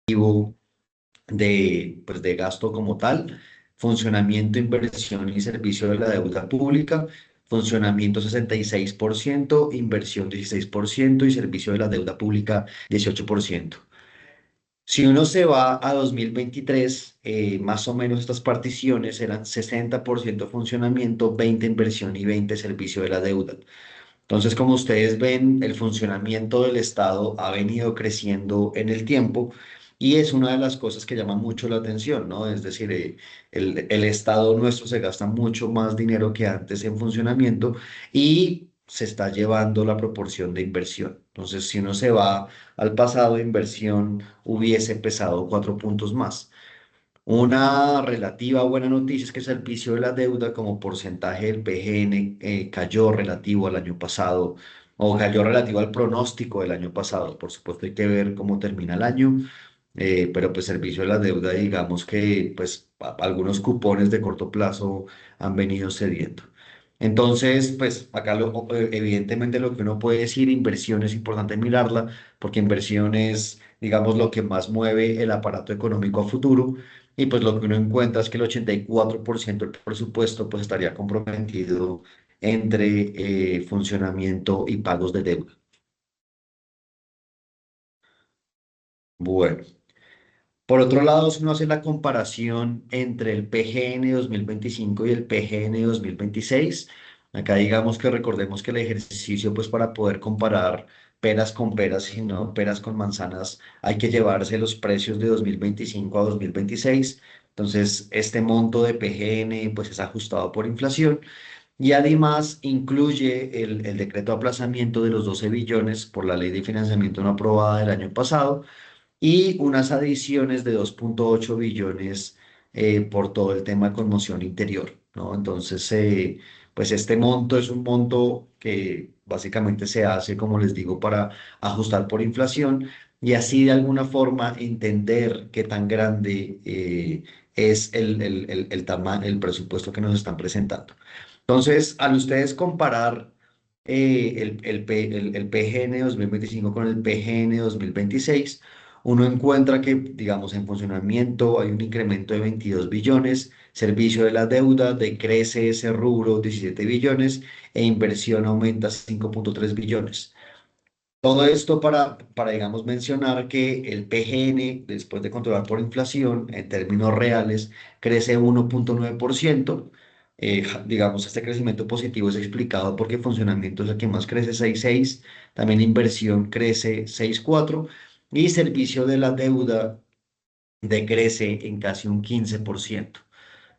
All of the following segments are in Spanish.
pues, de gasto como tal, funcionamiento, inversión y servicio de la deuda pública, funcionamiento 66%, inversión 16% y servicio de la deuda pública 18%. Si uno se va a 2023, más o menos estas particiones eran 60% funcionamiento, 20 inversión y 20 servicio de la deuda. Entonces, como ustedes ven, el funcionamiento del Estado ha venido creciendo en el tiempo y es una de las cosas que llama mucho la atención, ¿no? Es decir, el Estado nuestro se gasta mucho más dinero que antes en funcionamiento y se está llevando la proporción de inversión. Entonces, si uno se va al pasado, inversión hubiese pesado 4 puntos más. Una relativa buena noticia es que el servicio de la deuda como porcentaje del PGN cayó relativo al año pasado o cayó relativo al pronóstico del año pasado. Por supuesto hay que ver cómo termina el año, pero pues servicio de la deuda, digamos que pues algunos cupones de corto plazo han venido cediendo. Entonces, pues acá evidentemente lo que uno puede decir, inversión es importante mirarla, porque inversión es, digamos, lo que más mueve el aparato económico a futuro. Y pues lo que uno encuentra es que el 84% del presupuesto pues estaría comprometido entre funcionamiento y pagos de deuda. Bueno, por otro lado, si uno hace la comparación entre el PGN 2025 y el PGN 2026, acá digamos que recordemos que el ejercicio pues para poder comparar peras con peras y no peras con manzanas, hay que llevarse los precios de 2025 a 2026. Entonces, este monto de PGN pues es ajustado por inflación y además incluye el decreto de aplazamiento de los 12 billones por la ley de financiamiento no aprobada del año pasado y unas adiciones de 2,8 billones por todo el tema de conmoción interior, ¿no? Entonces, pues este monto es un monto que básicamente se hace, como les digo, para ajustar por inflación y así de alguna forma entender qué tan grande es el presupuesto que nos están presentando. Entonces, al ustedes comparar el PGN 2025 con el PGN 2026, uno encuentra que, digamos, en funcionamiento hay un incremento de 22 billones, servicio de la deuda decrece ese rubro 17 billones e inversión aumenta 5,3 billones. Todo esto digamos, mencionar que el PGN, después de controlar por inflación, en términos reales, crece 1,9%. Digamos, este crecimiento positivo es explicado porque funcionamiento es el que más crece 6,6, también inversión crece 6,4 y servicio de la deuda decrece en casi un 15%.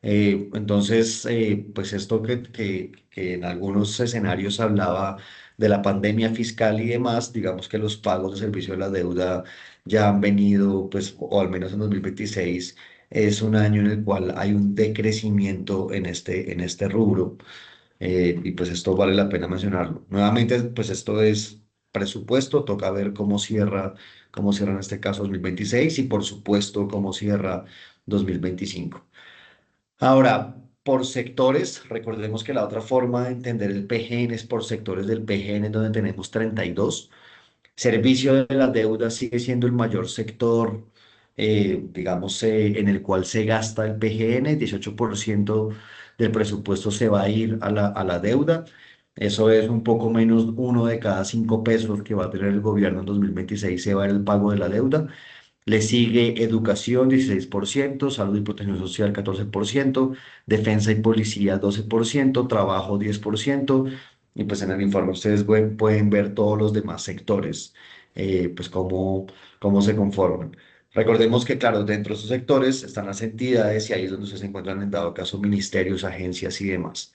Entonces, pues esto que en algunos escenarios hablaba de la pandemia fiscal y demás, digamos que los pagos de servicio de la deuda ya han venido, pues, o al menos en 2026, es un año en el cual hay un decrecimiento en este rubro, y pues esto vale la pena mencionarlo. Nuevamente, pues esto es presupuesto, toca ver cómo cierra en este caso 2026 y por supuesto cómo cierra 2025. Ahora, por sectores, recordemos que la otra forma de entender el PGN es por sectores del PGN, donde tenemos 32. Servicio de la deuda sigue siendo el mayor sector, digamos, en el cual se gasta el PGN. 18% del presupuesto se va a ir a la deuda. Eso es un poco menos uno de cada 5 pesos que va a tener el gobierno en 2026 se va a ir el pago de la deuda. Le sigue educación 16%, salud y protección social 14%, defensa y policía 12%, trabajo 10%, y pues en el informe ustedes pueden ver todos los demás sectores, pues cómo se conforman. Recordemos que, claro, dentro de esos sectores están las entidades y ahí es donde se encuentran en dado caso ministerios, agencias y demás.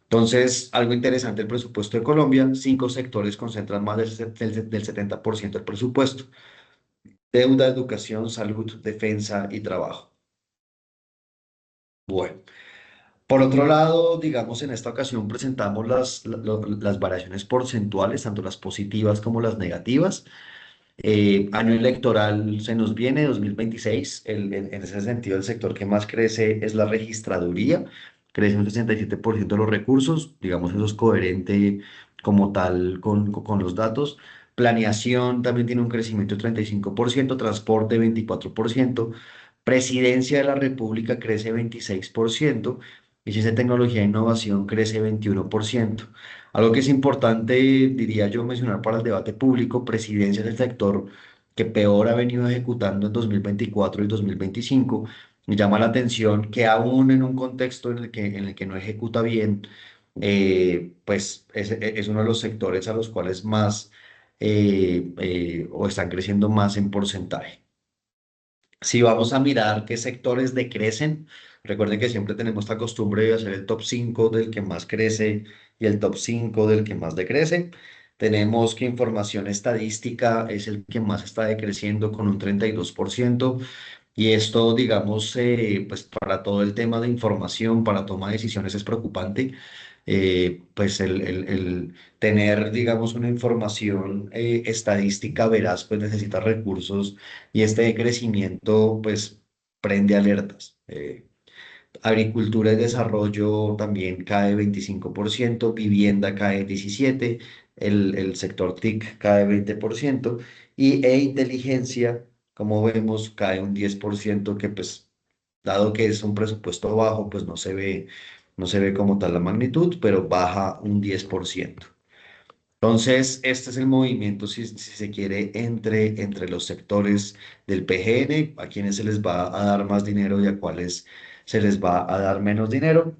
Entonces, algo interesante, el presupuesto de Colombia, 5 sectores concentran más del 70% del presupuesto. Deuda, educación, salud, defensa y trabajo. Bueno, por otro lado, digamos, en esta ocasión presentamos las variaciones porcentuales, tanto las positivas como las negativas. Año electoral se nos viene, 2026. En ese sentido, el sector que más crece es la registraduría, crece un 67% de los recursos, digamos, eso es coherente como tal con los datos, Planeación también tiene un crecimiento de 35%, transporte 24%, presidencia de la República crece 26% y ciencia, tecnología e innovación crece 21%. Algo que es importante, diría yo, mencionar para el debate público: presidencia es el sector que peor ha venido ejecutando en 2024 y 2025. Me llama la atención que aún en un contexto en el que no ejecuta bien, pues es uno de los sectores a los cuales más o están creciendo más en porcentaje. Si vamos a mirar qué sectores decrecen, recuerden que siempre tenemos esta costumbre de hacer el top 5 del que más crece y el top 5 del que más decrece. Tenemos que información estadística es el que más está decreciendo con un 32%. Y esto, digamos, pues para todo el tema de información, para toma de decisiones es preocupante. Pues el tener, digamos, una información estadística veraz, pues necesita recursos, y este crecimiento, pues, prende alertas. Agricultura y desarrollo también cae 25%, vivienda cae 17%, el sector TIC cae 20% e inteligencia, como vemos, cae un 10%, que pues, dado que es un presupuesto bajo, pues no se ve como tal la magnitud, pero baja un 10%. Entonces, este es el movimiento, si se quiere, entre los sectores del PGN, a quienes se les va a dar más dinero y a cuáles se les va a dar menos dinero.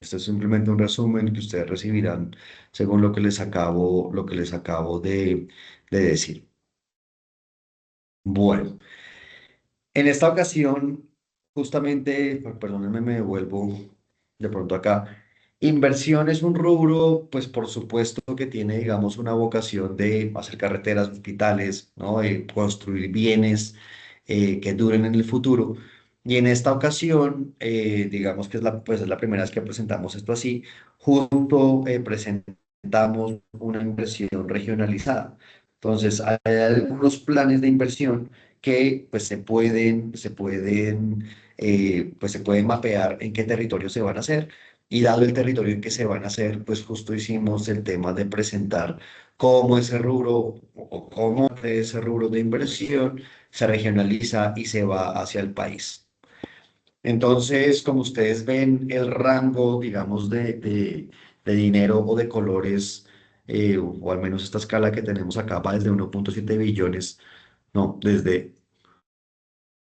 Este es simplemente un resumen que ustedes recibirán según lo que les acabo de decir. Bueno. En esta ocasión, justamente, perdónenme, me devuelvo de pronto acá. Inversión es un rubro, pues por supuesto que tiene, digamos, una vocación de hacer carreteras, hospitales, ¿no? Construir bienes que duren en el futuro. Y en esta ocasión, digamos que es la primera vez que presentamos esto así, justo presentamos una inversión regionalizada. Entonces, hay algunos planes de inversión que pues se pueden mapear en qué territorio se van a hacer. Y dado el territorio en que se van a hacer, pues justo hicimos el tema de presentar cómo ese rubro o cómo ese rubro de inversión se regionaliza y se va hacia el país. Entonces, como ustedes ven, el rango, digamos, de dinero o de colores, o al menos esta escala que tenemos acá, va desde 1,7 billones, no, desde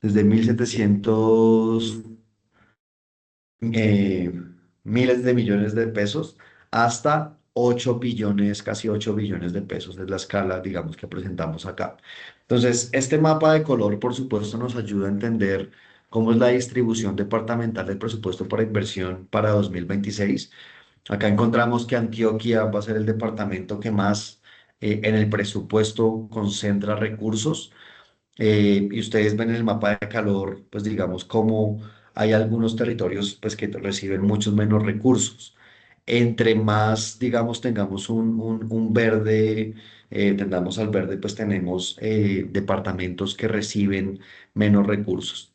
1.700 eh, miles de millones de pesos hasta 8 billones, casi 8 billones de pesos, es la escala, digamos, que presentamos acá. Entonces, este mapa de color, por supuesto, nos ayuda a entender cómo es la distribución departamental del presupuesto para inversión para 2026. Acá encontramos que Antioquia va a ser el departamento que más en el presupuesto concentra recursos. Y ustedes ven en el mapa de calor, pues digamos, cómo hay algunos territorios pues que reciben muchos menos recursos. Entre más, digamos, tengamos un verde, tendamos al verde, pues tenemos departamentos que reciben menos recursos.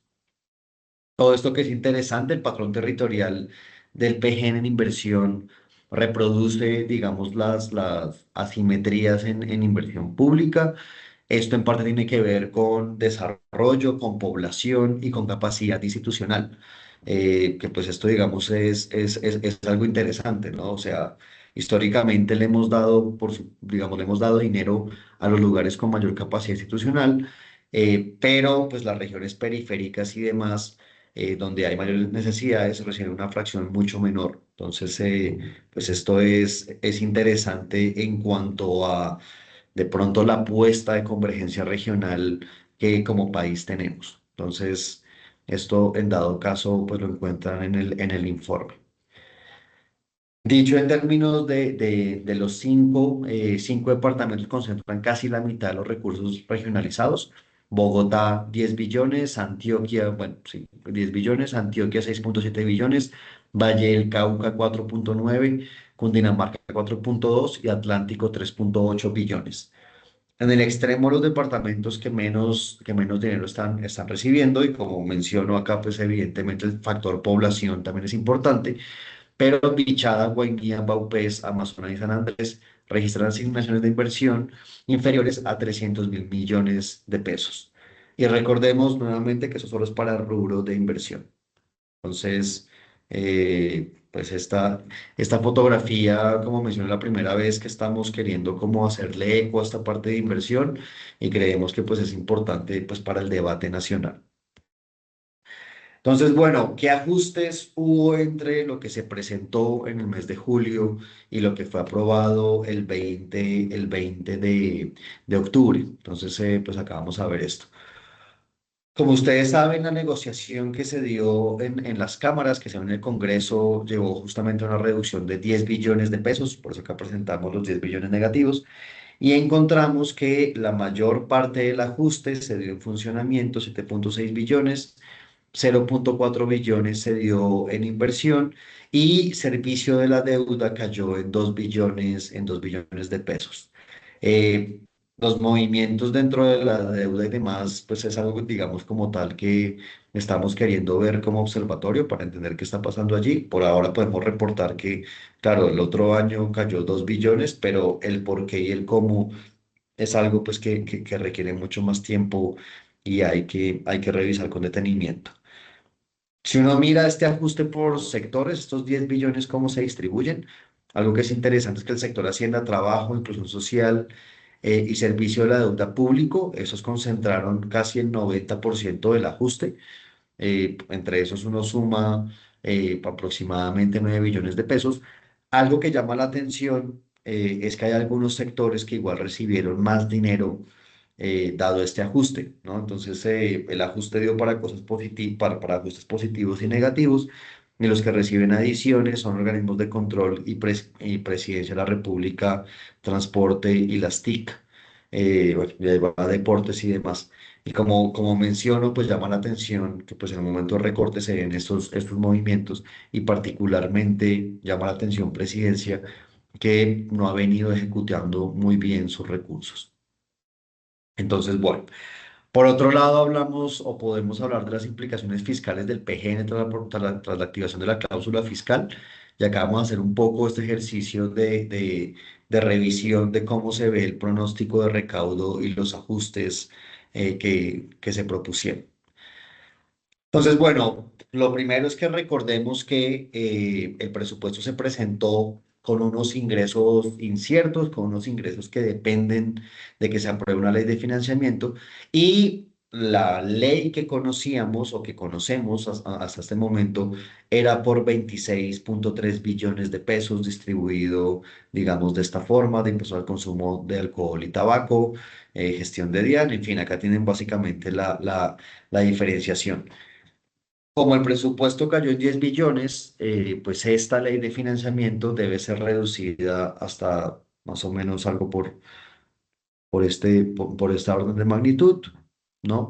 Todo esto que es interesante, el patrón territorial del PGN en inversión reproduce, digamos, las asimetrías en inversión pública. Esto en parte tiene que ver con desarrollo, con población y con capacidad institucional. Que pues esto, digamos, es algo interesante, ¿no? O sea, históricamente le hemos dado dinero a los lugares con mayor capacidad institucional, pero pues las regiones periféricas y demás, donde hay mayores necesidades, reciben una fracción mucho menor. Entonces, pues esto es interesante en cuanto a de pronto la apuesta de convergencia regional que como país tenemos. Entonces, esto en dado caso, pues lo encuentran en el informe. Dicho en términos de los cinco departamentos, concentran casi la mitad de los recursos regionalizados. Bogotá, 10 billones, Antioquia, bueno, sí, 10 billones, Antioquia, 6,7 billones, Valle del Cauca, 4,9, Cundinamarca, 4,2 y Atlántico, 3,8 billones. En el extremo, los departamentos que menos dinero están recibiendo, y como menciono acá, pues evidentemente el factor población también es importante, pero Bichada, Guainía, Vaupés, Amazonas y San Andrés registran asignaciones de inversión inferiores a 300.000 millones de pesos. Y recordemos nuevamente que eso solo es para el rubro de inversión. Entonces, pues esta fotografía, como mencioné la primera vez, que estamos queriendo como hacerle eco a esta parte de inversión y creemos que pues es importante pues para el debate nacional. Entonces, bueno, ¿qué ajustes hubo entre lo que se presentó en el mes de julio y lo que fue aprobado el veinte de octubre? Entonces, pues acá vamos a ver esto. Como ustedes saben, la negociación que se dio en las cámaras, que se dio en el Congreso, llevó justamente a una reducción de 10 billones de pesos, por eso acá presentamos los 10 billones negativos, y encontramos que la mayor parte del ajuste se dio en funcionamiento, 7,6 billones, 0,4 billones se dio en inversión y servicio de la deuda cayó en 2 billones de pesos. Eh, los movimientos dentro de la deuda y demás, pues es algo, digamos, como tal que estamos queriendo ver como observatorio para entender qué está pasando allí. Por ahora podemos reportar que, claro, el otro año cayó 2 billones, pero el por qué y el cómo es algo pues que requiere mucho más tiempo y hay que revisar con detenimiento. Si uno mira este ajuste por sectores, estos 10 billones, cómo se distribuyen, algo que es interesante es que el sector Hacienda, Trabajo, Inclusión Social y Servicio de la Deuda Público, esos concentraron casi el 90% del ajuste. Entre esos uno suma aproximadamente 9 billones de pesos. Algo que llama la atención es que hay algunos sectores que igual recibieron más dinero dado este ajuste, ¿no? Entonces, el ajuste dio para cosas positivas, para ajustes positivos y negativos, y los que reciben adiciones son organismos de control y Presidencia de la República, Transporte y las TIC, bueno, y ahí va deportes y demás. Y como menciono, pues llama la atención que pues en el momento de recorte se den estos movimientos y particularmente llama la atención Presidencia que no ha venido ejecutando muy bien sus recursos. Entonces, bueno. Por otro lado, hablamos o podemos hablar de las implicaciones fiscales del PGN tras la activación de la cláusula fiscal. Y acá vamos a hacer un poco este ejercicio de revisión de cómo se ve el pronóstico de recaudo y los ajustes que se propusieron. Entonces, bueno, lo primero es que recordemos que el presupuesto se presentó con unos ingresos inciertos, con unos ingresos que dependen de que se apruebe una ley de financiamiento y la ley que conocíamos o que conocemos hasta este momento era por 26,3 billones de pesos distribuido, digamos, de esta forma, de impuesto al consumo de alcohol y tabaco, gestión de DIAN, en fin, acá tienen básicamente la diferenciación. Como el presupuesto cayó en 10 billones, pues esta ley de financiamiento debe ser reducida hasta más o menos algo por esta orden de magnitud, ¿no?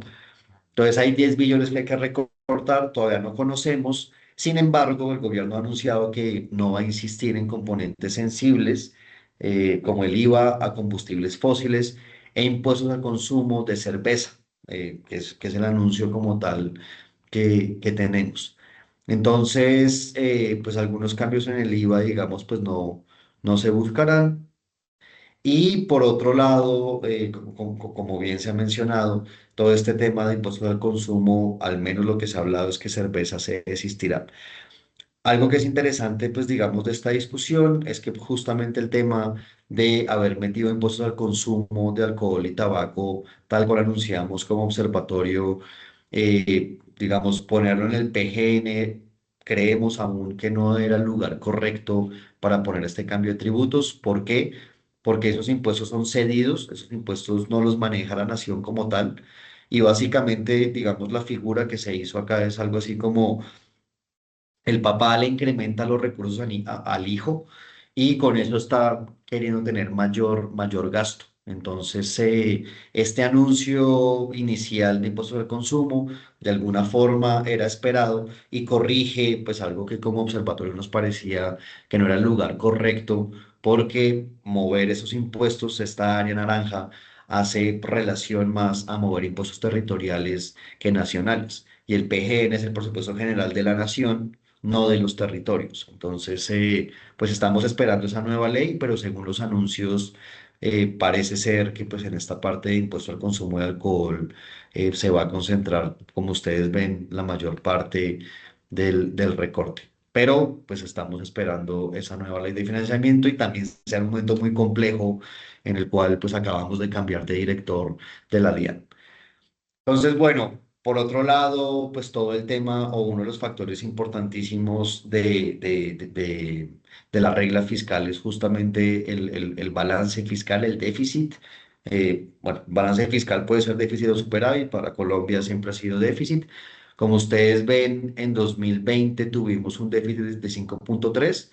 Entonces hay 10 billones que hay que recortar, todavía no conocemos. Sin embargo, el gobierno ha anunciado que no va a insistir en componentes sensibles como el IVA a combustibles fósiles e impuestos al consumo de cerveza, que es el anuncio como tal que tenemos. Entonces, pues algunos cambios en el IVA, digamos, pues no se buscarán. Y por otro lado, como bien se ha mencionado, todo este tema de impuestos al consumo, al menos lo que se ha hablado es que cerveza se desistirá. Algo que es interesante, pues digamos, de esta discusión es que justamente el tema de haber metido impuestos al consumo de alcohol y tabaco, tal cual anunciamos como observatorio, digamos, ponerlo en el PGN, creemos aún que no era el lugar correcto para poner este cambio de tributos. ¿Por qué? Porque esos impuestos son cedidos, esos impuestos no los maneja la nación como tal. Y básicamente, digamos, la figura que se hizo acá es algo así como el papá le incrementa los recursos al hijo y con eso está queriendo tener mayor gasto. Entonces, este anuncio inicial de impuestos al consumo de alguna forma era esperado y corrige pues algo que como observatorio nos parecía que no era el lugar correcto porque mover esos impuestos, esta área naranja, hace relación más a mover impuestos territoriales que nacionales. Y el PGN es el presupuesto general de la nación no de los territorios. Entonces, pues estamos esperando esa nueva ley, pero según los anuncios, parece ser que pues en esta parte de impuesto al consumo de alcohol se va a concentrar, como ustedes ven, la mayor parte del recorte. Pero pues estamos esperando esa nueva ley de financiamiento y también sea un momento muy complejo en el cual pues acabamos de cambiar de director de la DIAN. Entonces, bueno, por otro lado, pues todo el tema o uno de los factores importantísimos de la regla fiscal es justamente el balance fiscal, el déficit. Bueno, balance fiscal puede ser déficit o superávit, para Colombia siempre ha sido déficit. Como ustedes ven, en 2020 tuvimos un déficit de 5,3,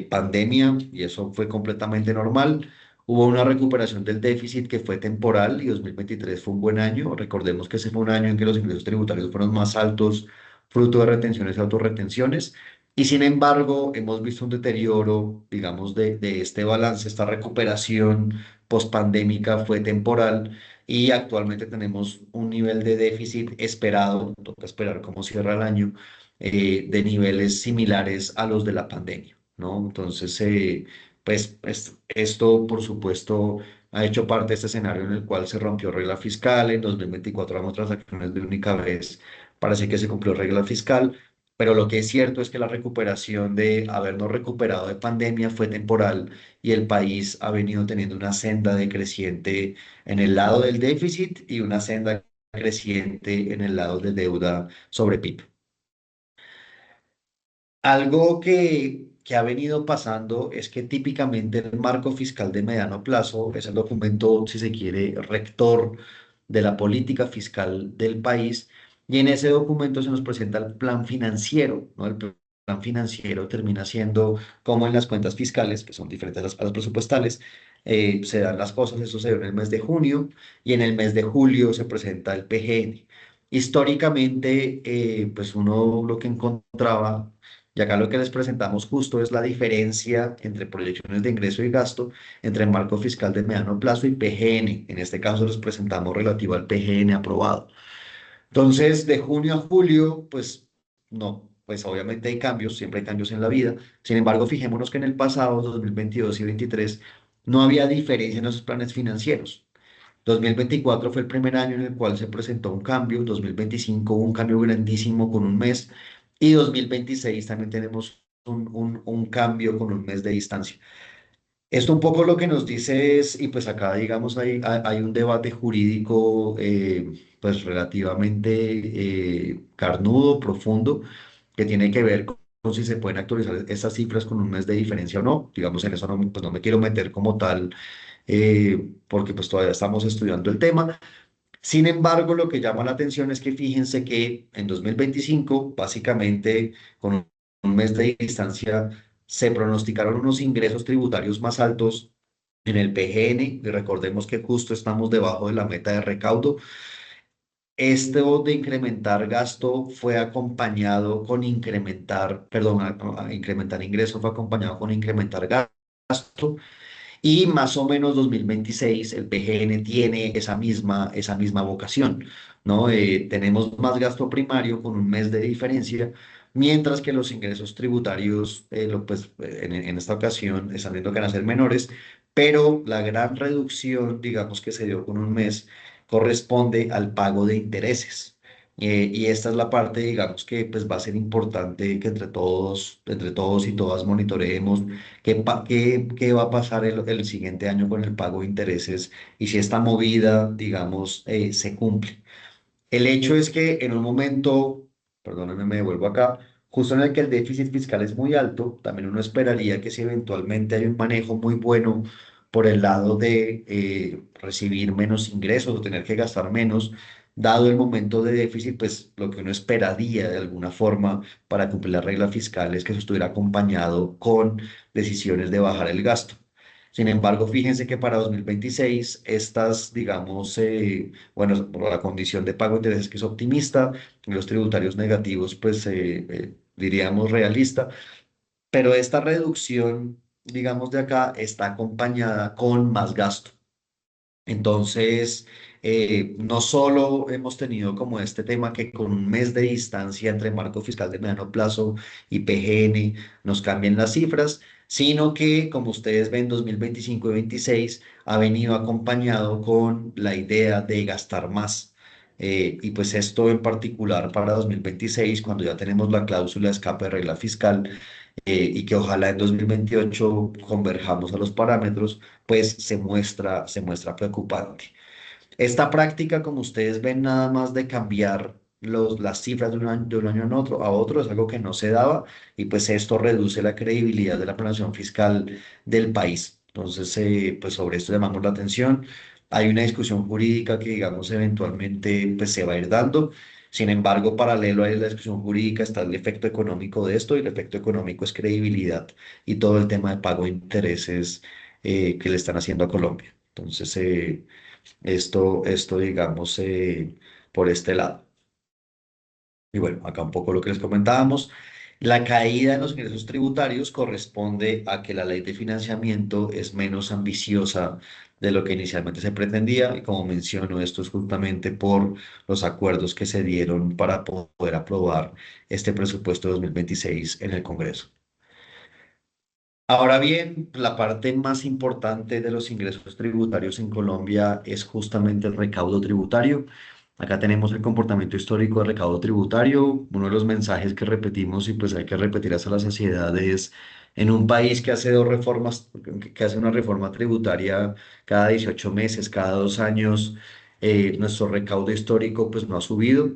pandemia, y eso fue completamente normal. Hubo una recuperación del déficit que fue temporal y 2023 fue un buen año. Recordemos que ese fue un año en que los ingresos tributarios fueron más altos, fruto de retenciones y autorretenciones. Y sin embargo, hemos visto un deterioro, digamos, de este balance. Esta recuperación pospandémica fue temporal y actualmente tenemos un nivel de déficit esperado, toca esperar cómo cierra el año, de niveles similares a los de la pandemia, ¿no? Entonces, esto, por supuesto, ha hecho parte de este escenario en el cual se rompió regla fiscal. En 2024 vamos transacciones de única vez, parece que se cumplió regla fiscal, pero lo que es cierto es que la recuperación de habernos recuperado de pandemia fue temporal y el país ha venido teniendo una senda decreciente en el lado del déficit y una senda creciente en el lado de deuda sobre PIB. Algo que ha venido pasando es que típicamente el marco fiscal de mediano plazo es el documento, si se quiere, rector de la política fiscal del país, y en ese documento se nos presenta el plan financiero, ¿no? El plan financiero termina siendo como en las cuentas fiscales, que son diferentes a las presupuestales, se dan las cosas. Eso se dio en el mes de junio, y en el mes de julio se presenta el PGN. Históricamente, pues uno lo que encontraba, y acá lo que les presentamos justo es la diferencia entre proyecciones de ingreso y gasto entre el marco fiscal de mediano plazo y PGN. En este caso les presentamos relativo al PGN aprobado. Entonces, de junio a julio, pues no, pues obviamente hay cambios, siempre hay cambios en la vida. Sin embargo, fijémonos que en el pasado, 2022 y 2023, no había diferencia en esos planes financieros. 2024 fue el primer año en el cual se presentó un cambio, 2025 hubo un cambio grandísimo con un mes y 2026 también tenemos un cambio con un mes de distancia. Esto un poco lo que nos dice es, y pues acá digamos hay un debate jurídico pues relativamente carnudo, profundo, que tiene que ver con si se pueden actualizar estas cifras con un mes de diferencia o no. Digamos, en eso no, pues no me quiero meter como tal, porque pues todavía estamos estudiando el tema. Sin embargo, lo que llama la atención es que fíjense que en 2025, básicamente con un mes de distancia, se pronosticaron unos ingresos tributarios más altos en el PGN, y recordemos que justo estamos debajo de la meta de recaudo. Esto de incrementar gasto fue acompañado con incrementar, perdón, a incrementar ingresos fue acompañado con incrementar gasto. Y más o menos 2026 el PGN tiene esa misma vocación, ¿no? Tenemos más gasto primario con un mes de diferencia, mientras que los ingresos tributarios, pues, en esta ocasión están viendo que van a ser menores, pero la gran reducción, digamos, que se dio con un mes corresponde al pago de intereses. Y esta es la parte, digamos, que pues va a ser importante que entre todos y todas monitoreemos qué va a pasar el siguiente año con el pago de intereses y si esta movida, digamos, se cumple. El hecho es que en un momento, perdónenme, me devuelvo acá, justo en el que el déficit fiscal es muy alto, también uno esperaría que si eventualmente hay un manejo muy bueno por el lado de recibir menos ingresos o tener que gastar menos, dado el momento de déficit, pues lo que uno esperaría de alguna forma para cumplir la regla fiscal es que eso estuviera acompañado con decisiones de bajar el gasto. Sin embargo, fíjense que para 2026 estas, digamos, bueno, por la condición de pago de intereses que es optimista, los tributarios negativos, pues diríamos realista, pero esta reducción, digamos, de acá está acompañada con más gasto. Entonces, No solo hemos tenido como este tema que con un mes de distancia entre marco fiscal de mediano plazo y PGN nos cambian las cifras, sino que, como ustedes ven, 2025 y 2026 ha venido acompañado con la idea de gastar más. Y pues esto en particular para 2026, cuando ya tenemos la cláusula de escape de regla fiscal, y que ojalá en 2028 converjamos a los parámetros, pues se muestra preocupante. Esta práctica, como ustedes ven, nada más de cambiar las cifras de un año a otro, es algo que no se daba y pues esto reduce la credibilidad de la planeación fiscal del país. Entonces, pues sobre esto llamamos la atención. Hay una discusión jurídica que, digamos, eventualmente pues se va a ir dando. Sin embargo, paralelo a la discusión jurídica está el efecto económico de esto y el efecto económico es credibilidad y todo el tema de pago de intereses que le están haciendo a Colombia. Entonces, esto digamos, por este lado. Y bueno, acá un poco lo que les comentábamos. La caída en los ingresos tributarios corresponde a que la ley de financiamiento es menos ambiciosa de lo que inicialmente se pretendía. Y como menciono, esto es justamente por los acuerdos que se dieron para poder aprobar este presupuesto de 2026 en el Congreso. Ahora bien, la parte más importante de los ingresos tributarios en Colombia es justamente el recaudo tributario. Acá tenemos el comportamiento histórico del recaudo tributario. Uno de los mensajes que repetimos y pues hay que repetir hasta la saciedad es en un país que hace dos reformas, que hace una reforma tributaria cada 18 meses, cada 2 años, nuestro recaudo histórico pues no ha subido.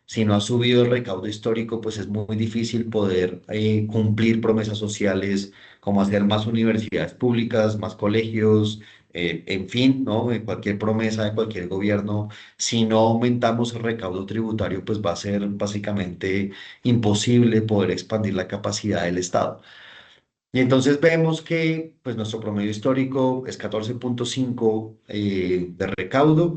Si no ha subido el recaudo histórico, pues es muy difícil poder cumplir promesas sociales como hacer más universidades públicas, más colegios, en fin, ¿no? Cualquier promesa de cualquier gobierno, si no aumentamos el recaudo tributario, pues va a ser básicamente imposible poder expandir la capacidad del Estado. Y entonces vemos que pues, nuestro promedio histórico es 14,5 de recaudo.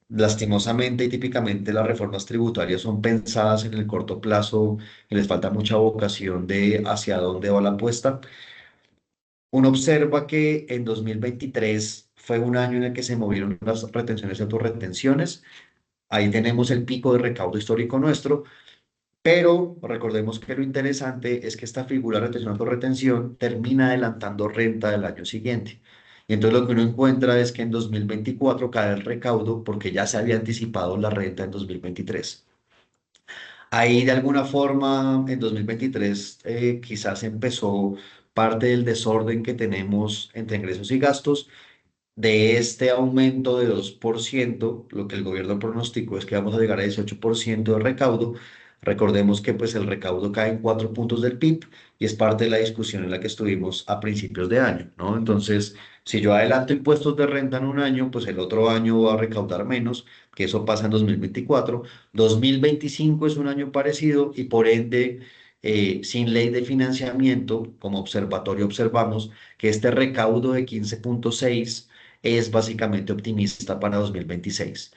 Lastimosamente y típicamente las reformas tributarias son pensadas en el corto plazo y les falta mucha vocación de hacia dónde va la apuesta. Uno observa que en 2023 fue un año en el que se movieron las retenciones y autorretenciones. Ahí tenemos el pico de recaudo histórico nuestro, pero recordemos que lo interesante es que esta figura de retención-autorretención termina adelantando renta del año siguiente. Y entonces lo que uno encuentra es que en 2024 cae el recaudo porque ya se había anticipado la renta en 2023. Ahí de alguna forma en 2023 quizás empezó parte del desorden que tenemos entre ingresos y gastos. De este aumento de 2%, lo que el gobierno pronosticó es que vamos a llegar a 18% de recaudo. Recordemos que pues el recaudo cae en 4 puntos del PIB y es parte de la discusión en la que estuvimos a principios de año, ¿no? Entonces, si yo adelanto impuestos de renta en un año, pues el otro año va a recaudar menos, que eso pasa en 2024. 2025 es un año parecido y por ende, sin ley de financiamiento, como observatorio observamos que este recaudo de 15,6 es básicamente optimista para 2026.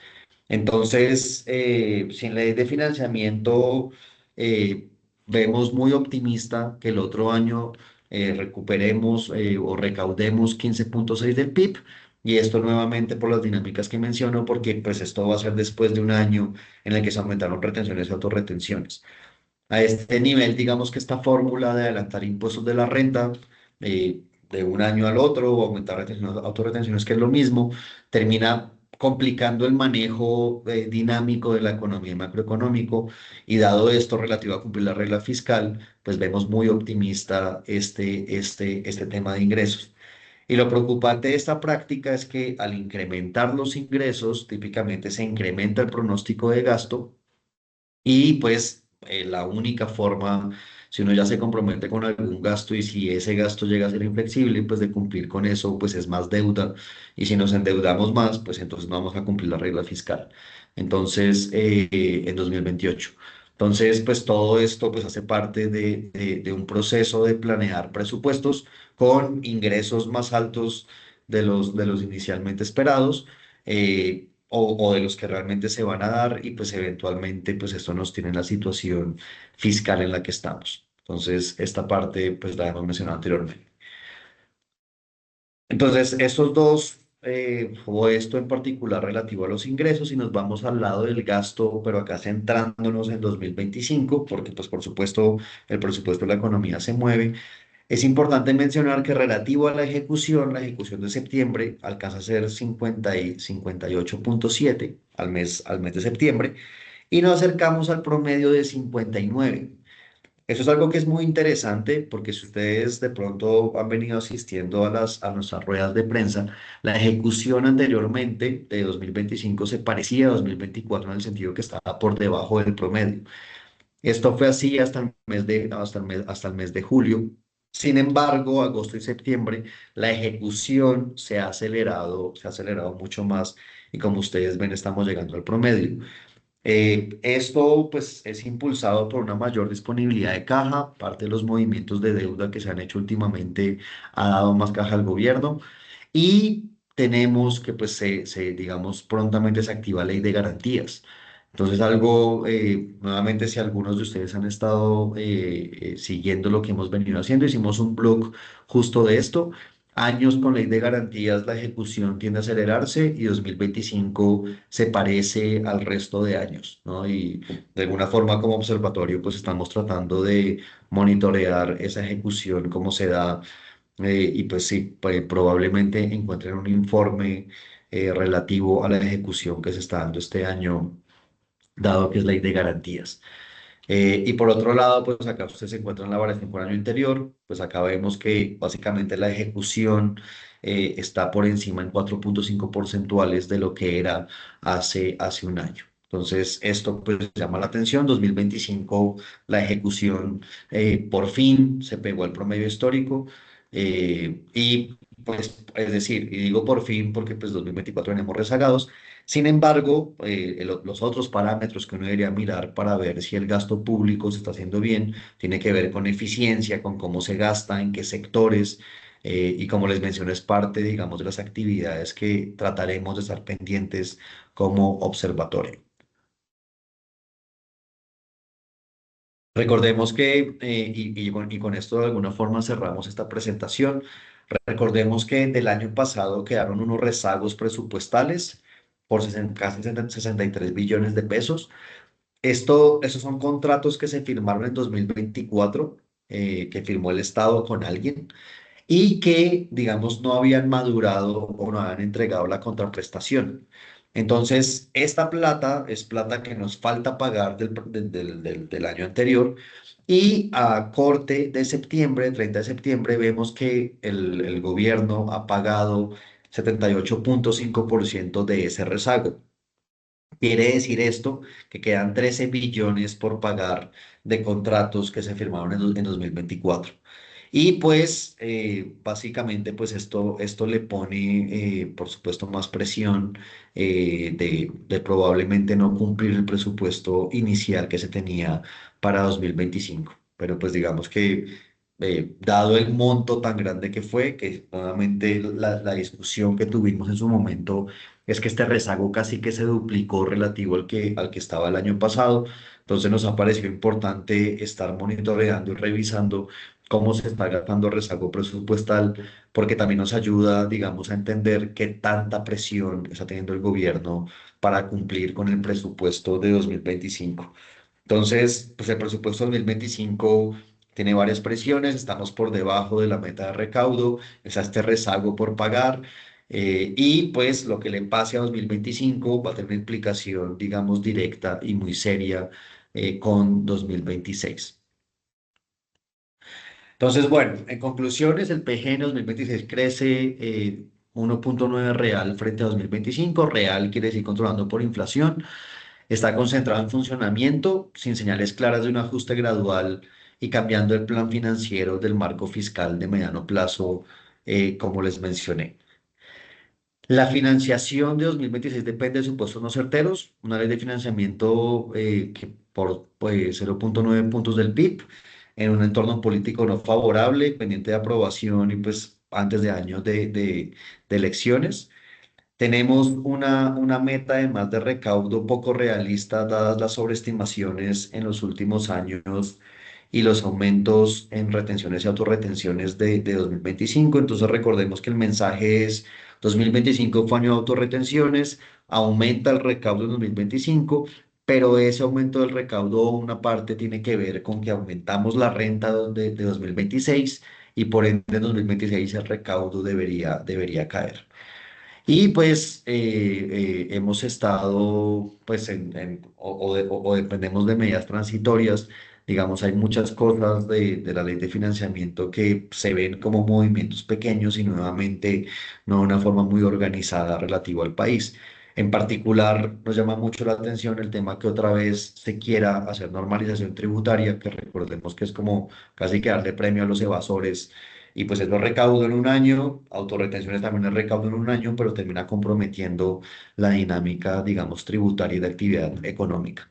Entonces, sin ley de financiamiento, eh, vemos muy optimista que el otro año recuperemos o recaudemos 15,6 del PIB. Y esto nuevamente por las dinámicas que menciono, porque pues esto va a ser después de un año en el que se aumentaron retenciones y autorretenciones. A este nivel, digamos que esta fórmula de adelantar impuestos de la renta de un año al otro o aumentar retenciones, autorretenciones, que es lo mismo, termina complicando el manejo dinámico de la economía y macroeconómico. Y dado esto relativo a cumplir la regla fiscal, pues vemos muy optimista este tema de ingresos. Y lo preocupante de esta práctica es que al incrementar los ingresos, típicamente se incrementa el pronóstico de gasto y pues la única forma, si uno ya se compromete con algún gasto y si ese gasto llega a ser inflexible, pues de cumplir con eso, pues es más deuda. Y si nos endeudamos más, pues entonces no vamos a cumplir la regla fiscal. Entonces, en 2028. Entonces, pues todo esto pues hace parte de un proceso de planear presupuestos con ingresos más altos de los inicialmente esperados. O de los que realmente se van a dar y pues eventualmente pues esto nos tiene en la situación fiscal en la que estamos. Entonces, esta parte pues la hemos mencionado anteriormente. Entonces, estos dos o esto en particular relativo a los ingresos, y nos vamos al lado del gasto, pero acá centrándonos en 2025, porque pues por supuesto el presupuesto de la economía se mueve. Es importante mencionar que relativo a la ejecución de septiembre alcanza a ser 58.7 al mes de septiembre, y nos acercamos al promedio de 59. Eso es algo que es muy interesante porque si ustedes de pronto han venido asistiendo a nuestras ruedas de prensa, la ejecución anteriormente de 2025 se parecía a 2024 en el sentido que estaba por debajo del promedio. Esto fue así hasta el mes de julio. Sin embargo, agosto y septiembre, la ejecución se ha acelerado mucho más, y como ustedes ven, estamos llegando al promedio. Esto pues es impulsado por una mayor disponibilidad de caja. Parte de los movimientos de deuda que se han hecho últimamente ha dado más caja al gobierno, y tenemos que pues digamos prontamente se activa la ley de garantías. Entonces algo, nuevamente, si algunos de ustedes han estado siguiendo lo que hemos venido haciendo, hicimos un blog justo de esto. Años con ley de garantías, la ejecución tiende a acelerarse, y 2025 se parece al resto de años, ¿no? Y de alguna forma como observatorio pues estamos tratando de monitorear esa ejecución, cómo se da, y pues sí, probablemente encuentren un informe relativo a la ejecución que se está dando este año, dado que es ley de garantías. Y por otro lado, pues acá usted se encuentra en la variación por año anterior, pues acá vemos que básicamente la ejecución está por encima en 4.5 porcentuales de lo que era hace un año. Entonces, esto pues llama la atención. 2025, la ejecución por fin se pegó al promedio histórico, y pues, es decir, y digo por fin porque pues 2024 venimos rezagados. Sin embargo, los otros parámetros que uno debería mirar para ver si el gasto público se está haciendo bien, tiene que ver con eficiencia, con cómo se gasta, en qué sectores, y como les mencioné, es parte, digamos, de las actividades que trataremos de estar pendientes como observatorio. Recordemos que, y con esto de alguna forma cerramos esta presentación. Recordemos que del año pasado quedaron unos rezagos presupuestales por casi 63 billones de pesos. Estos son contratos que se firmaron en 2024, que firmó el Estado con alguien, y que, digamos, no habían madurado o no habían entregado la contraprestación. Entonces, esta plata es plata que nos falta pagar del año anterior, y a corte de septiembre, 30 de septiembre, vemos que el gobierno ha pagado 78.5% de ese rezago. Quiere decir esto que quedan 13 billones por pagar de contratos que se firmaron en 2024. Y pues básicamente pues esto le pone por supuesto más presión, de probablemente no cumplir el presupuesto inicial que se tenía para 2025. Pero pues digamos que, dado el monto tan grande que fue, que nuevamente la discusión que tuvimos en su momento es que este rezago casi que se duplicó relativo al que estaba el año pasado. Entonces nos ha parecido importante estar monitoreando y revisando cómo se está gastando el rezago presupuestal, porque también nos ayuda, digamos, a entender qué tanta presión está teniendo el gobierno para cumplir con el presupuesto de 2025. Entonces, pues el presupuesto 2025 tiene varias presiones. Estamos por debajo de la meta de recaudo, está este rezago por pagar, y pues lo que le pase a 2025 va a tener una implicación, digamos, directa y muy seria con 2026. Entonces, bueno, en conclusiones, el PG en 2026 crece 1.9 real frente a 2025. Real quiere decir controlando por inflación. Está concentrado en funcionamiento, sin señales claras de un ajuste gradual, y cambiando el plan financiero del marco fiscal de mediano plazo, como les mencioné. La financiación de 2026 depende de supuestos no certeros, una ley de financiamiento que por pues, 0.9 puntos del PIB, en un entorno político no favorable, pendiente de aprobación, y pues antes de años de elecciones. Tenemos una meta además de recaudo poco realista, dadas las sobreestimaciones en los últimos años y los aumentos en retenciones y autorretenciones de 2025. Entonces recordemos que el mensaje es 2025 fue año de autorretenciones, aumenta el recaudo en 2025, pero ese aumento del recaudo, una parte tiene que ver con que aumentamos la renta de 2026 y por ende en 2026 el recaudo debería caer. Y pues hemos estado, pues, o dependemos de medidas transitorias. Digamos, hay muchas cosas de la ley de financiamiento que se ven como movimientos pequeños y nuevamente no de una forma muy organizada relativo al país. En particular, nos llama mucho la atención el tema que otra vez se quiera hacer normalización tributaria, que recordemos que es como casi que darle premio a los evasores y pues eso recaudo en un año, autorretenciones también es recaudo en un año, pero termina comprometiendo la dinámica, digamos, tributaria y de actividad económica.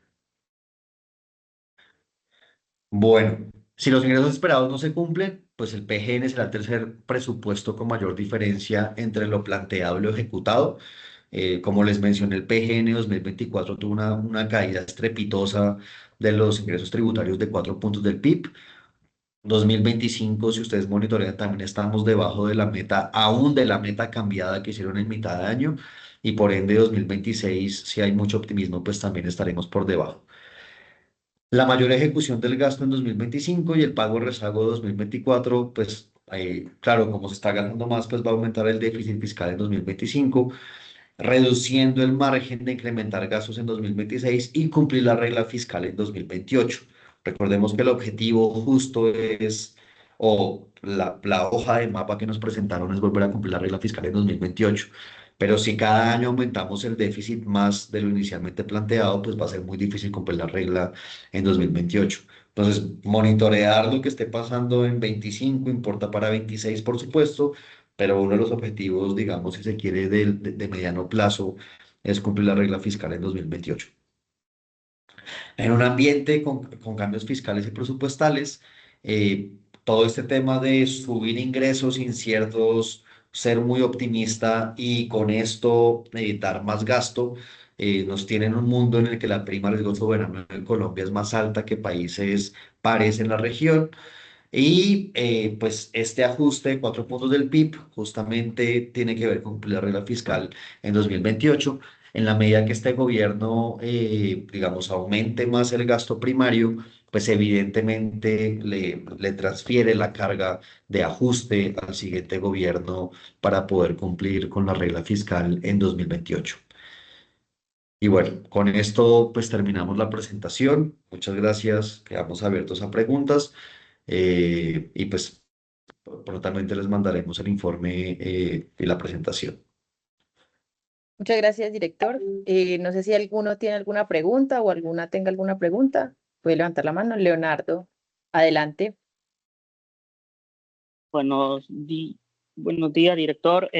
Bueno, si los ingresos esperados no se cumplen, pues el PGN será el tercer presupuesto con mayor diferencia entre lo planteado y lo ejecutado. Como les mencioné, el PGN 2024 tuvo una caída estrepitosa de los ingresos tributarios de 4 puntos del PIB. 2025, si ustedes monitorean, también estamos debajo de la meta, aún de la meta cambiada que hicieron en mitad de año, y por ende 2026, si hay mucho optimismo, pues también estaremos por debajo. La mayor ejecución del gasto en 2025 y el pago rezago de 2024, pues claro, como se está gastando más, pues va a aumentar el déficit fiscal en 2025, reduciendo el margen de incrementar gastos en 2026 y cumplir la regla fiscal en 2028. Recordemos que el objetivo justo es, o la hoja de mapa que nos presentaron es volver a cumplir la regla fiscal en 2028. Pero si cada año aumentamos el déficit más de lo inicialmente planteado, pues va a ser muy difícil cumplir la regla en 2028. Entonces, monitorear lo que esté pasando en 25 importa para 26, por supuesto, pero uno de los objetivos, digamos, si se quiere de mediano plazo, es cumplir la regla fiscal en 2028. En un ambiente con cambios fiscales y presupuestales, todo este tema de subir ingresos inciertos, ser muy optimista y con esto dar más gasto, nos tiene en un mundo en el que la prima de riesgo soberano en Colombia es más alta que países pares en la región. Y pues este ajuste de 4 puntos del PIB justamente tiene que ver con cumplir la regla fiscal en 2028. En la medida que este gobierno, digamos, aumente más el gasto primario, pues evidentemente le transfiere la carga de ajuste al siguiente gobierno para poder cumplir con la regla fiscal en 2028. Y bueno, con esto pues terminamos la presentación. Muchas gracias. Quedamos abiertos a preguntas. Y pues prontamente les mandaremos el informe y la presentación. Muchas gracias, director. No sé si alguno tiene alguna pregunta o alguna tenga alguna pregunta. Puede levantar la mano. Leonardo, adelante. Buenos, buenos días, director.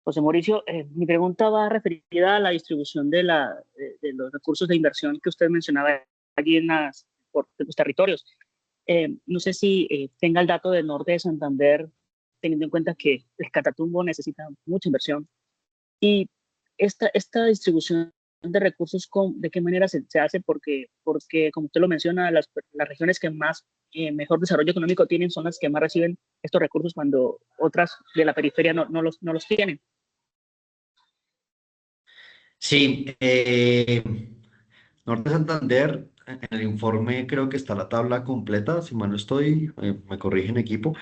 José Mauricio, mi pregunta va referida a la distribución de los recursos de inversión que usted mencionaba allí por los territorios. No sé si tenga el dato del norte de Santander, teniendo en cuenta que el Catatumbo necesita mucha inversión. Y esta distribución de recursos, ¿de qué manera se hace? Porque, como usted lo menciona, las regiones que más mejor desarrollo económico tienen son las que más reciben estos recursos cuando otras de la periferia no los tienen. Sí, Norte Santander, en el informe creo que está la tabla completa, si mal no estoy, me corrigen equipo,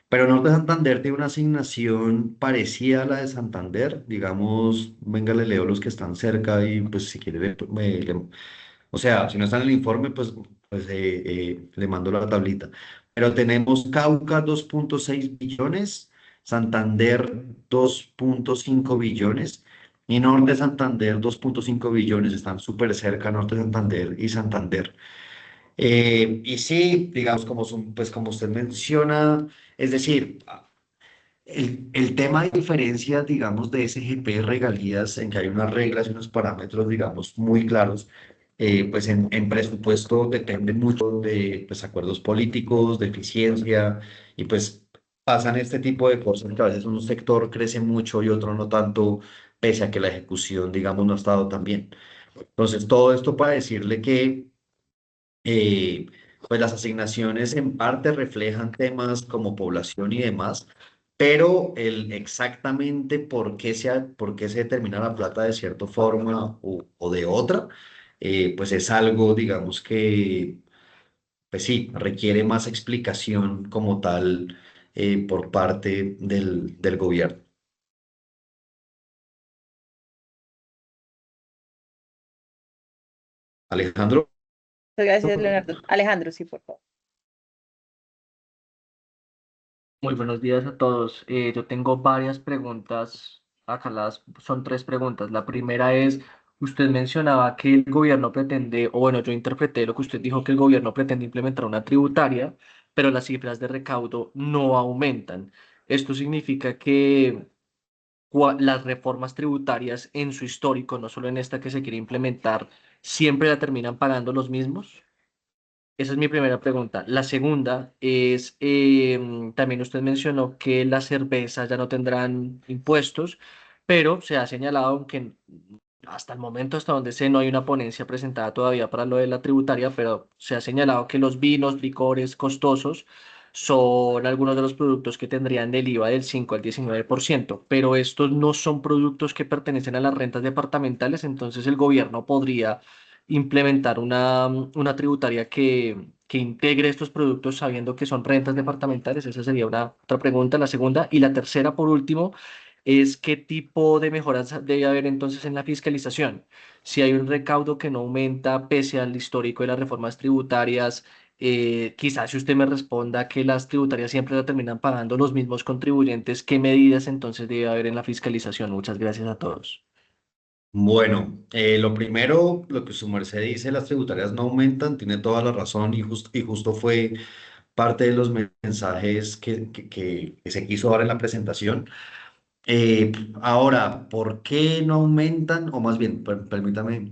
pero Norte Santander tiene una asignación parecida a la de Santander, digamos, venga, le leo los que están cerca y pues si quiere, o sea, si no está en el informe, pues le mando la tablita. Pero tenemos Cauca 2,6 billones, Santander 2,5 billones y Norte Santander 2,5 billones. Están súper cerca Norte Santander y Santander. Y sí, digamos, pues como usted menciona, es decir, el tema de diferencia, digamos, de SGP regalías, en que hay unas reglas y unos parámetros, digamos, muy claros, pues en presupuesto depende mucho de pues, acuerdos políticos, de eficiencia, y pues pasan este tipo de cosas que a veces un sector crece mucho y otro no tanto, pese a que la ejecución, digamos, no ha estado tan bien. Entonces, todo esto para decirle que pues las asignaciones en parte reflejan temas como población y demás, pero el exactamente por qué se determina la plata de cierta forma o de otra, pues es algo, digamos que, pues sí, requiere más explicación como tal por parte del gobierno. Alejandro. Muchas gracias, Leonardo. Alejandro, sí, por favor. Muy buenos días a todos. Yo tengo varias preguntas. Acá son tres preguntas. La primera es, usted mencionaba que el gobierno pretende, o bueno, yo interpreté lo que usted dijo, que el gobierno pretende implementar una tributaria, pero las cifras de recaudo no aumentan. Esto significa que las reformas tributarias en su histórico, no solo en esta que se quiere implementar, siempre la terminan pagando los mismos. Esa es mi primera pregunta. La segunda es, también usted mencionó que las cervezas ya no tendrán impuestos, pero se ha señalado, aunque hasta el momento, hasta donde sé, no hay una ponencia presentada todavía para lo de la tributaria, pero se ha señalado que los vinos, licores costosos son algunos de los productos que tendrían del IVA del 5 al 19%, pero estos no son productos que pertenecen a las rentas departamentales, entonces el gobierno podría implementar una tributaria que integre estos productos sabiendo que son rentas departamentales. Esa sería una otra pregunta, la segunda. Y la tercera, por último, es qué tipo de mejoras debe haber entonces en la fiscalización. Si hay un recaudo que no aumenta pese al histórico de las reformas tributarias, quizás si usted me responda que las tributarias siempre la terminan pagando los mismos contribuyentes, ¿qué medidas entonces debe haber en la fiscalización? Muchas gracias a todos. Bueno, lo primero, lo que su merced dice, las tributarias no aumentan, tiene toda la razón y justo fue parte de los mensajes que se quiso dar en la presentación. Ahora, ¿por qué no aumentan? O más bien, permítame,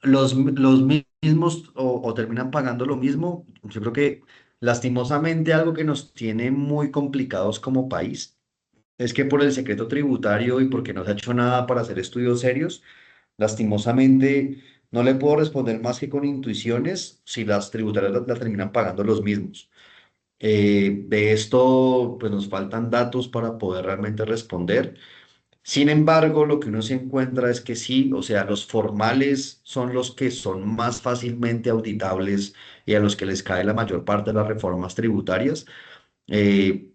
los mismos o terminan pagando lo mismo. Yo creo que lastimosamente algo que nos tiene muy complicados como país es que por el secreto tributario y porque no se ha hecho nada para hacer estudios serios, lastimosamente no le puedo responder más que con intuiciones si las tributarias la terminan pagando los mismos. De esto, pues nos faltan datos para poder realmente responder. Sin embargo, lo que uno se encuentra es que sí, o sea, los formales son los que son más fácilmente auditables y a los que les cae la mayor parte de las reformas tributarias.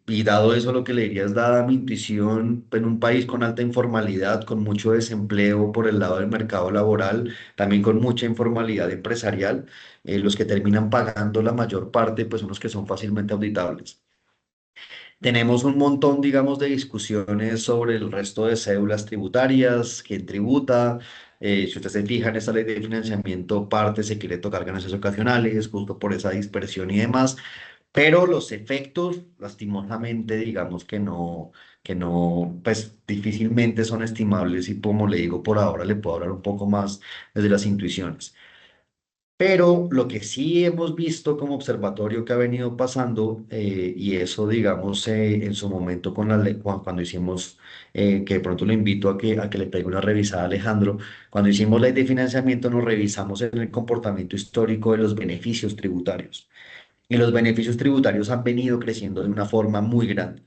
Y dado eso, lo que le diría es, dada mi intuición, en un país con alta informalidad, con mucho desempleo por el lado del mercado laboral, también con mucha informalidad empresarial, los que terminan pagando la mayor parte, pues son los que son fácilmente auditables. Tenemos un montón, digamos, de discusiones sobre el resto de cédulas tributarias, quién tributa. Si usted se fija en esta ley de financiamiento, parte se quiere tocar ganancias ocasionales, justo por esa dispersión y demás. Pero los efectos, lastimosamente, digamos que no, pues difícilmente son estimables y como le digo, por ahora le puedo hablar un poco más desde las intuiciones. Pero lo que sí hemos visto como observatorio que ha venido pasando, y eso, digamos, en su momento con la ley, cuando hicimos, que de pronto lo invito a que le pegue una revisada a Alejandro, cuando hicimos ley de financiamiento nos revisamos en el comportamiento histórico de los beneficios tributarios. Y los beneficios tributarios han venido creciendo de una forma muy grande.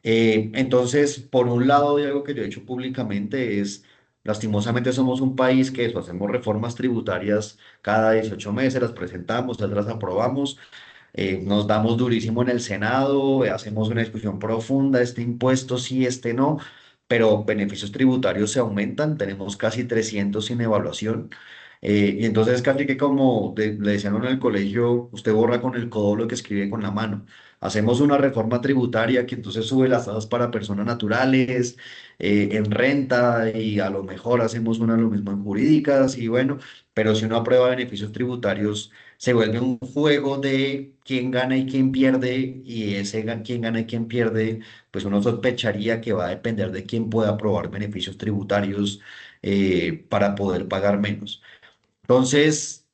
Entonces, por un lado, y algo que yo he hecho públicamente es, lastimosamente somos un país que eso, hacemos reformas tributarias cada 18 meses, las presentamos, las aprobamos, nos damos durísimo en el Senado, hacemos una discusión profunda, este impuesto sí, este no, pero beneficios tributarios se aumentan, tenemos casi 300 sin evaluación. Y entonces casi que como le decían en el colegio, usted borra con el codo lo que escribe con la mano. Hacemos una reforma tributaria que entonces sube las tasas para personas naturales, en renta y a lo mejor hacemos una lo mismo en jurídicas y bueno, pero si uno aprueba beneficios tributarios se vuelve un juego de quién gana y quién pierde, y ese quién gana y quién pierde, pues uno sospecharía que va a depender de quién pueda aprobar beneficios tributarios para poder pagar menos. Entonces,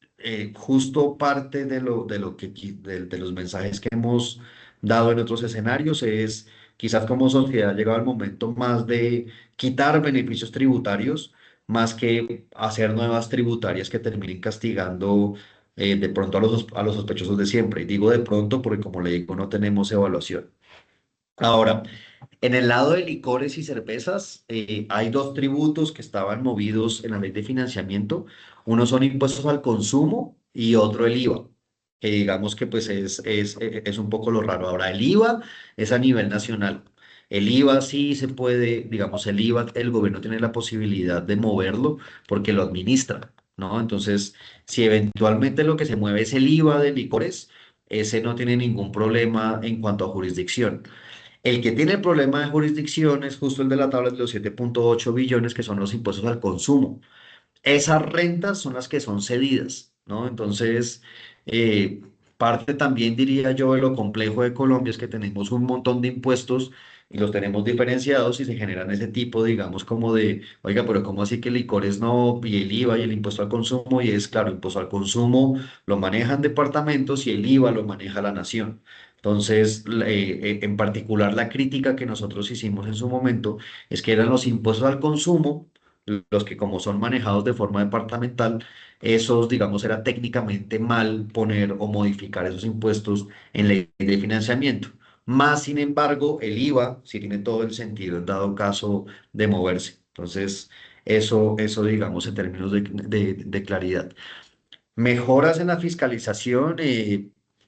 justo parte de lo que, de los mensajes que hemos dado en otros escenarios es, quizás como sociedad ha llegado el momento más de quitar beneficios tributarios, más que hacer nuevas tributarias que terminen castigando de pronto a a los sospechosos de siempre. Y digo de pronto porque, como le digo, no tenemos evaluación. Ahora, en el lado de licores y cervezas, hay dos tributos que estaban movidos en la ley de financiamiento. Uno son impuestos al consumo y otro el IVA, que digamos que pues es un poco lo raro. Ahora, el IVA es a nivel nacional. El IVA sí se puede, digamos, el IVA, el gobierno tiene la posibilidad de moverlo porque lo administra, ¿no? Entonces, si eventualmente lo que se mueve es el IVA de licores, ese no tiene ningún problema en cuanto a jurisdicción. El que tiene el problema de jurisdicción es justo el de la tabla de los 7,8 billones, que son los impuestos al consumo. Esas rentas son las que son cedidas, ¿no? Entonces, eh, parte también diría yo de lo complejo de Colombia es que tenemos un montón de impuestos y los tenemos diferenciados y se generan ese tipo, digamos, como de, oiga, pero ¿cómo así que licores no? Y el IVA y el impuesto al consumo, y es claro, impuesto al consumo lo manejan departamentos y el IVA lo maneja la nación. Entonces, en particular, la crítica que nosotros hicimos en su momento es que eran los impuestos al consumo los que como son manejados de forma departamental, esos, digamos, era técnicamente mal poner o modificar esos impuestos en ley de financiamiento. Más, sin embargo, el IVA sí tiene todo el sentido en dado caso de moverse. Entonces, eso digamos, en términos de claridad. Mejoras en la fiscalización,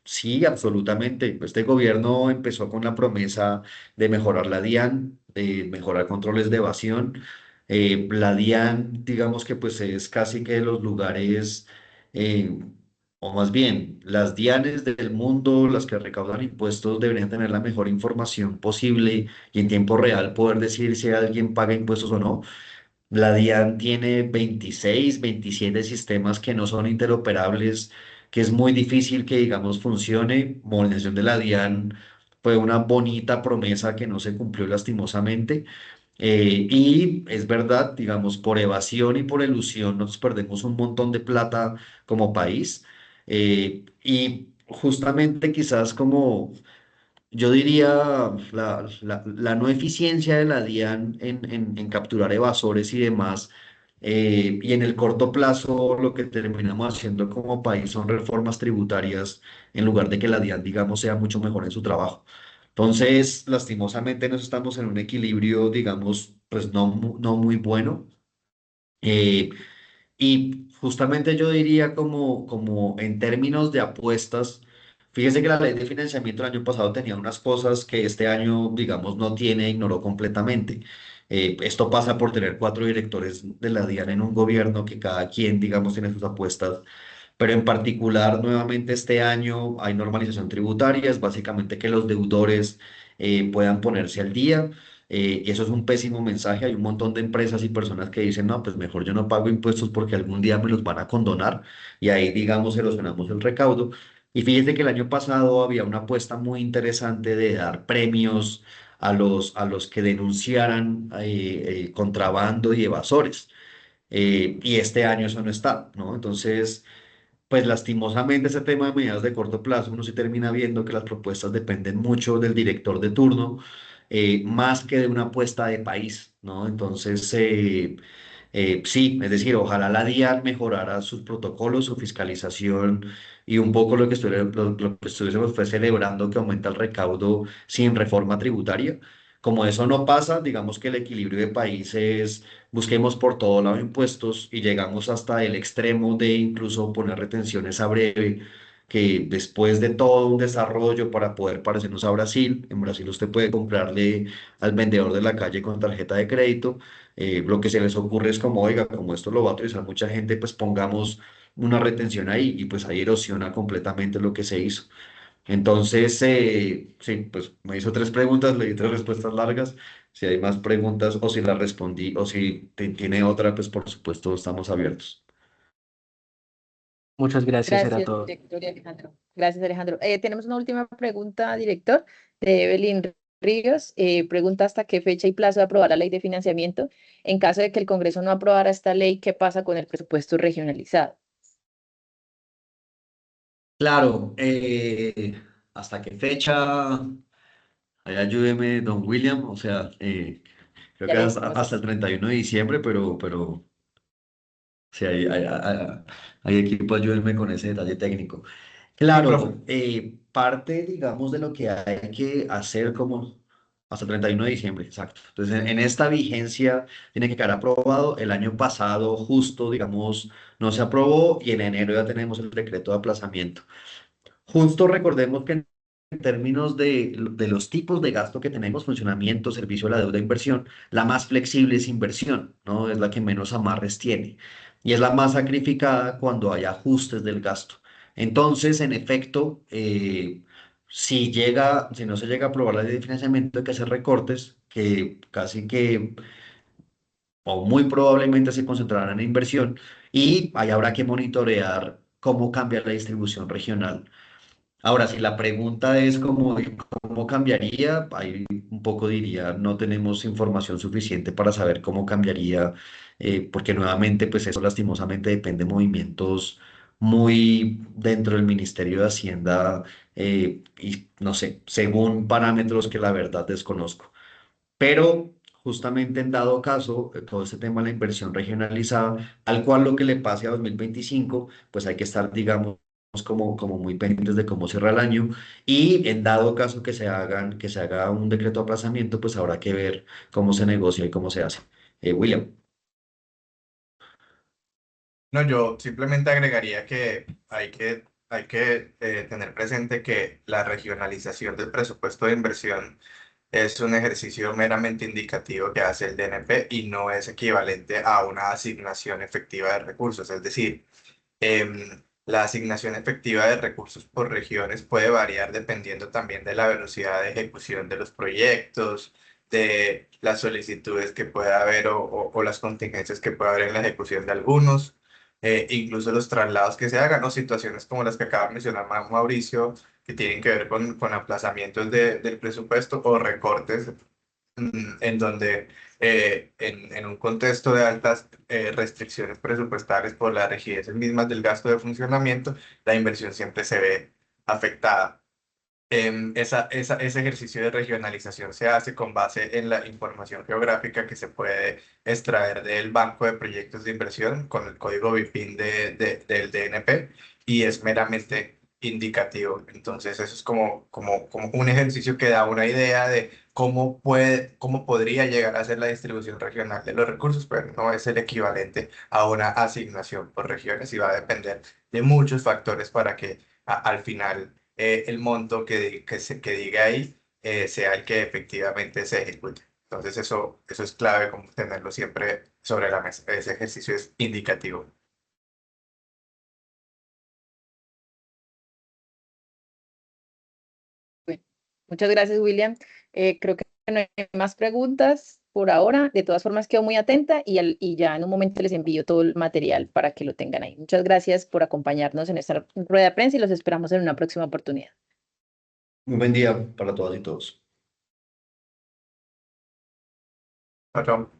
sí, absolutamente. Este gobierno empezó con la promesa de mejorar la DIAN, de mejorar controles de evasión. La DIAN, digamos que pues es casi que de los lugares, eh, o más bien, las DIANes del mundo, las que recaudan impuestos, deberían tener la mejor información posible y en tiempo real poder decir si alguien paga impuestos o no. La DIAN tiene 26, 27 sistemas que no son interoperables, que es muy difícil que, digamos, funcione. Modernización de la DIAN fue una bonita promesa que no se cumplió lastimosamente. Y es verdad, digamos, por evasión y por elusión nos perdemos un montón de plata como país. Y justamente quizás como yo diría la no eficiencia de la DIAN en capturar evasores y demás, y en el corto plazo lo que terminamos haciendo como país son reformas tributarias en lugar de que la DIAN, digamos, sea mucho mejor en su trabajo. Entonces, lastimosamente nos estamos en un equilibrio, digamos, pues no, no muy bueno. Eh, y justamente yo diría como en términos de apuestas, fíjese que la ley de financiamiento el año pasado tenía unas cosas que este año, digamos, no tiene, ignoró completamente. Esto pasa por tener cuatro directores de la DIAN en un gobierno que cada quien, digamos, tiene sus apuestas, pero en particular, nuevamente este año hay normalización tributaria, es básicamente que los deudores puedan ponerse al día. Y eso es un pésimo mensaje. Hay un montón de empresas y personas que dicen, no, pues mejor yo no pago impuestos porque algún día me los van a condonar y ahí, digamos, erosionamos el recaudo. Y fíjese que el año pasado había una apuesta muy interesante de dar premios a los que denunciaran contrabando y evasores. Y este año eso no está, ¿no? Entonces pues lastimosamente ese tema de medidas de corto plazo, uno sí termina viendo que las propuestas dependen mucho del director de turno, más que de una apuesta de país, ¿no? Entonces, sí, es decir, ojalá la DIAN mejorara sus protocolos, su fiscalización y un poco lo que estuviésemos fue celebrando que aumenta el recaudo sin reforma tributaria. Como eso no pasa, digamos que el equilibrio de países busquemos por todo lado impuestos y llegamos hasta el extremo de incluso poner retenciones a breve, que después de todo un desarrollo para poder parecernos a Brasil, en Brasil usted puede comprarle al vendedor de la calle con tarjeta de crédito, lo que se les ocurre es como, oiga, como esto lo va a utilizar mucha gente, pues pongamos una retención ahí y pues ahí erosiona completamente lo que se hizo. Entonces, sí, pues me hizo tres preguntas, le di tres respuestas largas. Si hay más preguntas o si las respondí o si tiene otra, pues por supuesto estamos abiertos. Muchas gracias, era Gracias, todo. director y Alejandro. Gracias, Alejandro. Tenemos una última pregunta, director, de Evelyn Ríos. Pregunta hasta qué fecha y plazo de aprobar la ley de financiamiento. En caso de que el Congreso no aprobara esta ley, ¿qué pasa con el presupuesto regionalizado? Claro, ¿hasta qué fecha? Ahí ayúdeme, don William, o sea, creo Ya que le hasta, decimos hasta el eso. 31 de diciembre, pero sí, hay equipo, ayúdenme con ese detalle técnico. Sí, profe. Claro, parte, digamos, de lo que hay que hacer como... Hasta el 31 de diciembre, exacto. Entonces, en esta vigencia tiene que quedar aprobado. El año pasado, justo, digamos, no se aprobó y en enero ya tenemos el decreto de aplazamiento. Justo recordemos que en términos de los tipos de gasto que tenemos, funcionamiento, servicio de la deuda, inversión, la más flexible es inversión, ¿no? Es la que menos amarres tiene y es la más sacrificada cuando hay ajustes del gasto. Entonces, en efecto, si no se llega a aprobar la ley de financiamiento, hay que hacer recortes que casi que o muy probablemente se concentrarán en inversión y ahí habrá que monitorear cómo cambia la distribución regional. Ahora, si la pregunta es cómo cambiaría, ahí un poco diría, no tenemos información suficiente para saber cómo cambiaría, porque nuevamente, pues eso lastimosamente depende de movimientos muy dentro del Ministerio de Hacienda y no sé, según parámetros que la verdad desconozco. Pero justamente en dado caso, todo este tema de la inversión regionalizada, al cual lo que le pase a 2025, pues hay que estar, digamos, como muy pendientes de cómo cierra el año. Y en dado caso que se haga un decreto de aplazamiento, pues habrá que ver cómo se negocia y cómo se hace. William. No, yo simplemente agregaría que hay que tener presente que la regionalización del presupuesto de inversión es un ejercicio meramente indicativo que hace el DNP y no es equivalente a una asignación efectiva de recursos. Es decir, la asignación efectiva de recursos por regiones puede variar dependiendo también de la velocidad de ejecución de los proyectos, de las solicitudes que pueda haber o las contingencias que pueda haber en la ejecución de algunos, incluso los traslados que se hagan o situaciones como las que acaba de mencionar Mauricio, que tienen que ver con aplazamientos del presupuesto o recortes en donde en un contexto de altas restricciones presupuestales por las rigideces mismas del gasto de funcionamiento, la inversión siempre se ve afectada. Ese ejercicio de regionalización se hace con base en la información geográfica que se puede extraer del Banco de Proyectos de Inversión con el código BIPIN del DNP y es meramente indicativo. Entonces, eso es como un ejercicio que da una idea de cómo podría llegar a ser la distribución regional de los recursos, pero no es el equivalente a una asignación por regiones y va a depender de muchos factores para que al final el monto que diga ahí sea el que efectivamente se ejecute. Entonces eso es clave como tenerlo siempre sobre la mesa. Ese ejercicio es indicativo. Bueno, muchas gracias, William. Creo que no hay más preguntas por ahora. De todas formas, quedo muy atenta y ya en un momento les envío todo el material para que lo tengan ahí. Muchas gracias por acompañarnos en esta rueda de prensa y los esperamos en una próxima oportunidad. Muy buen día para todas y todos. Chao, chao.